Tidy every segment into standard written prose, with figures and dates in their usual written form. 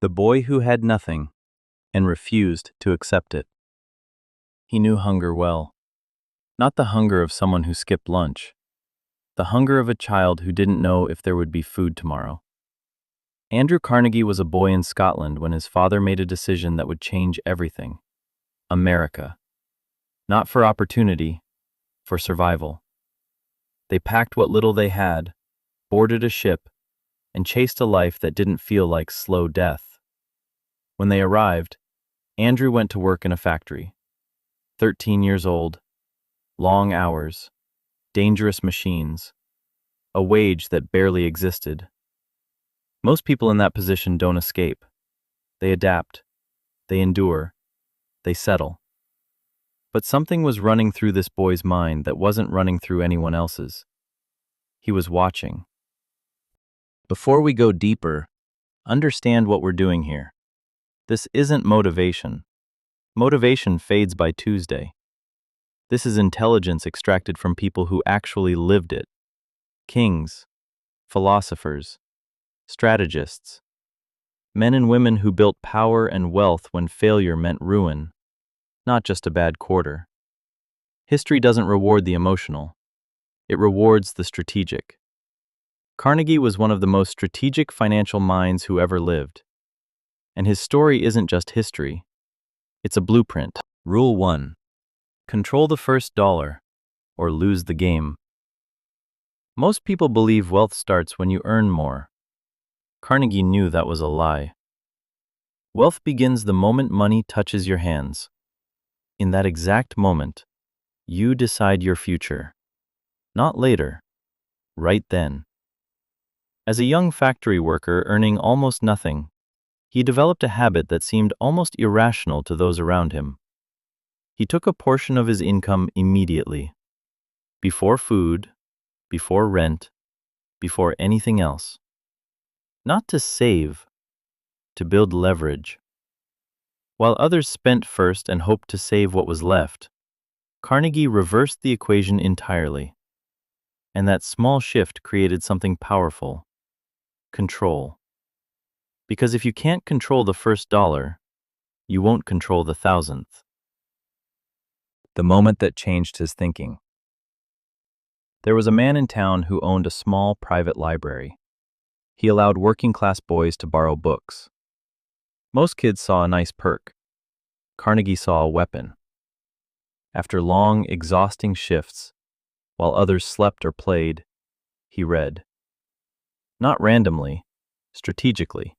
The boy who had nothing and refused to accept it. He knew hunger well. Not the hunger of someone who skipped lunch. The hunger of a child who didn't know if there would be food tomorrow. Andrew Carnegie was a boy in Scotland when his father made a decision that would change everything. America. Not for opportunity, for survival. They packed what little they had, boarded a ship, and chased a life that didn't feel like slow death. When they arrived, Andrew went to work in a factory. 13 years old, long hours, dangerous machines, a wage that barely existed. Most people in that position don't escape. They adapt, they endure, they settle. But something was running through this boy's mind that wasn't running through anyone else's. He was watching. Before we go deeper, understand what we're doing here. This isn't motivation. Motivation fades by Tuesday. This is intelligence extracted from people who actually lived it. Kings, philosophers, strategists, men and women who built power and wealth when failure meant ruin, not just a bad quarter. History doesn't reward the emotional. It rewards the strategic. Carnegie was one of the most strategic financial minds who ever lived. And his story isn't just history. It's a blueprint. Rule 1. Control the first dollar, or lose the game. Most people believe wealth starts when you earn more. Carnegie knew that was a lie. Wealth begins the moment money touches your hands. In that exact moment, you decide your future. Not later, right then. As a young factory worker earning almost nothing, he developed a habit that seemed almost irrational to those around him. He took a portion of his income immediately. Before food, before rent, before anything else. Not to save, to build leverage. While others spent first and hoped to save what was left, Carnegie reversed the equation entirely. And that small shift created something powerful. Control. Because if you can't control the first dollar, you won't control the 1,000th. The moment that changed his thinking. There was a man in town who owned a small private library. He allowed working-class boys to borrow books. Most kids saw a nice perk. Carnegie saw a weapon. After long, exhausting shifts, while others slept or played, he read. Not randomly, strategically.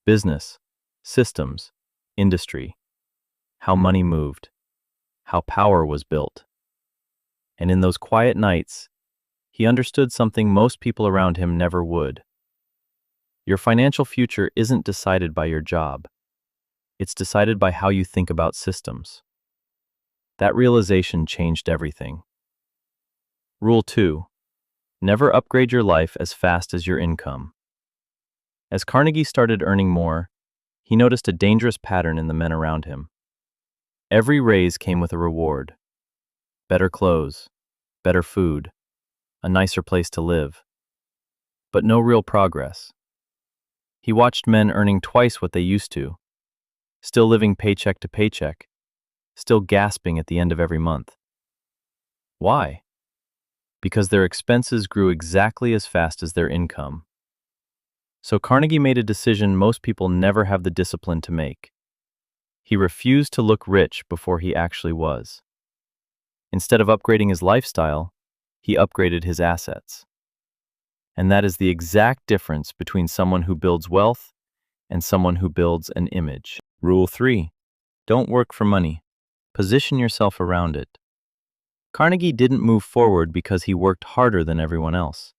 Business, systems, industry, how money moved, how power was built. And in those quiet nights, he understood something most people around him never would. Your financial future isn't decided by your job. It's decided by how you think about systems. That realization changed everything. Rule 2. Never upgrade your life as fast as your income. As Carnegie started earning more, he noticed a dangerous pattern in the men around him. Every raise came with a reward. Better clothes, better food, a nicer place to live. But no real progress. He watched men earning twice what they used to, still living paycheck to paycheck, still gasping at the end of every month. Why? Because their expenses grew exactly as fast as their income. So Carnegie made a decision most people never have the discipline to make. He refused to look rich before he actually was. Instead of upgrading his lifestyle, he upgraded his assets. And that is the exact difference between someone who builds wealth and someone who builds an image. Rule 3. Don't work for money. Position yourself around it. Carnegie didn't move forward because he worked harder than everyone else.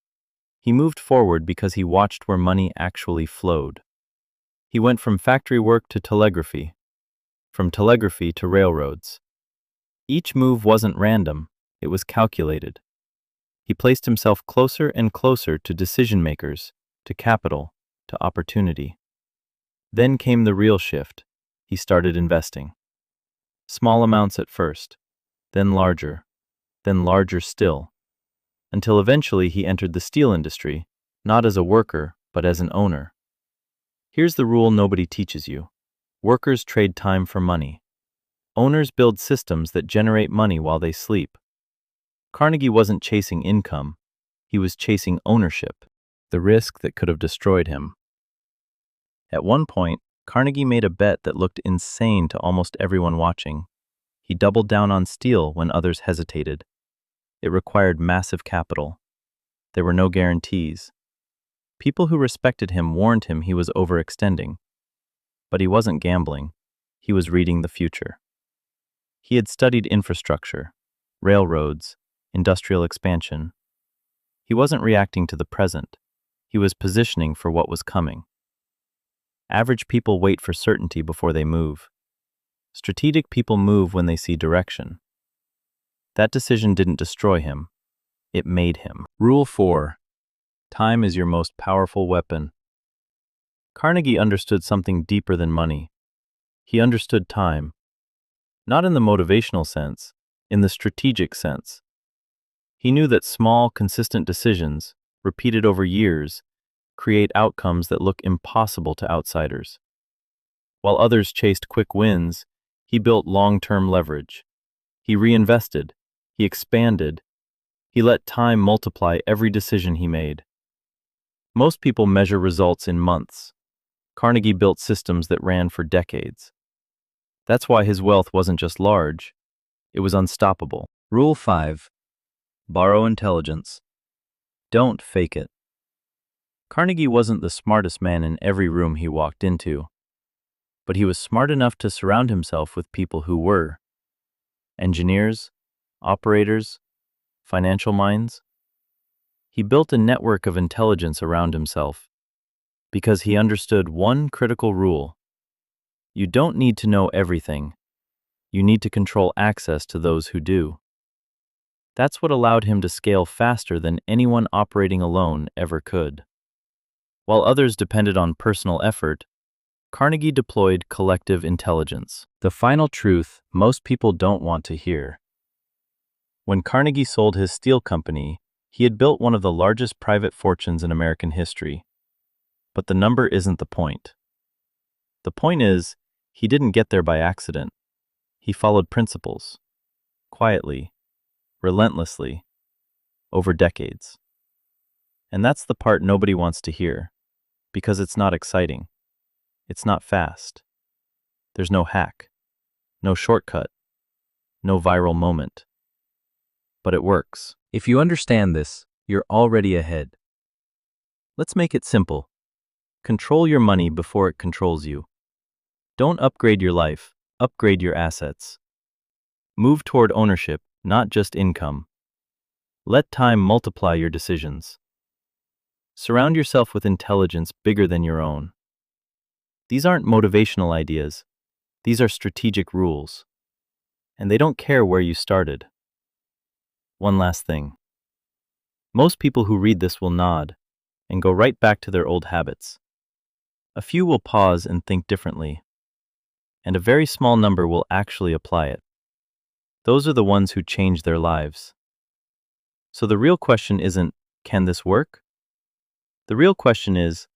He moved forward because he watched where money actually flowed. He went from factory work to telegraphy, from telegraphy to railroads. Each move wasn't random, it was calculated. He placed himself closer and closer to decision makers, to capital, to opportunity. Then came the real shift. He started investing. Small amounts at first, then larger still, until eventually he entered the steel industry, not as a worker, but as an owner. Here's the rule nobody teaches you. Workers trade time for money. Owners build systems that generate money while they sleep. Carnegie wasn't chasing income. He was chasing ownership, the risk that could have destroyed him. At one point, Carnegie made a bet that looked insane to almost everyone watching. He doubled down on steel when others hesitated. It required massive capital. There were no guarantees. People who respected him warned him he was overextending. But he wasn't gambling. He was reading the future. He had studied infrastructure, railroads, industrial expansion. He wasn't reacting to the present. He was positioning for what was coming. Average people wait for certainty before they move. Strategic people move when they see direction. That decision didn't destroy him. It made him. Rule 4. Time is your most powerful weapon. Carnegie understood something deeper than money. He understood time. Not in the motivational sense, in the strategic sense. He knew that small, consistent decisions, repeated over years, create outcomes that look impossible to outsiders. While others chased quick wins, he built long-term leverage. He reinvested. He expanded. He let time multiply every decision he made. Most people measure results in months. Carnegie built systems that ran for decades. That's why his wealth wasn't just large, it was unstoppable. Rule 5. Borrow intelligence. Don't fake it. Carnegie wasn't the smartest man in every room he walked into, but he was smart enough to surround himself with people who were. Engineers, operators, financial minds. He built a network of intelligence around himself because he understood one critical rule. You don't need to know everything. You need to control access to those who do. That's what allowed him to scale faster than anyone operating alone ever could. While others depended on personal effort, Carnegie deployed collective intelligence. The final truth most people don't want to hear. When Carnegie sold his steel company, he had built one of the largest private fortunes in American history. But the number isn't the point. The point is, he didn't get there by accident. He followed principles. Quietly, relentlessly, over decades. And that's the part nobody wants to hear, because it's not exciting. It's not fast. There's no hack, no shortcut, no viral moment. But it works. If you understand this, you're already ahead. Let's make it simple. Control your money before it controls you. Don't upgrade your life, upgrade your assets. Move toward ownership, not just income. Let time multiply your decisions. Surround yourself with intelligence bigger than your own. These aren't motivational ideas. These are strategic rules. And they don't care where you started. One last thing. Most people who read this will nod and go right back to their old habits. A few will pause and think differently. And a very small number will actually apply it. Those are the ones who change their lives. So the real question isn't, can this work? The real question is,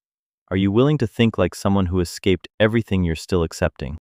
are you willing to think like someone who escaped everything you're still accepting?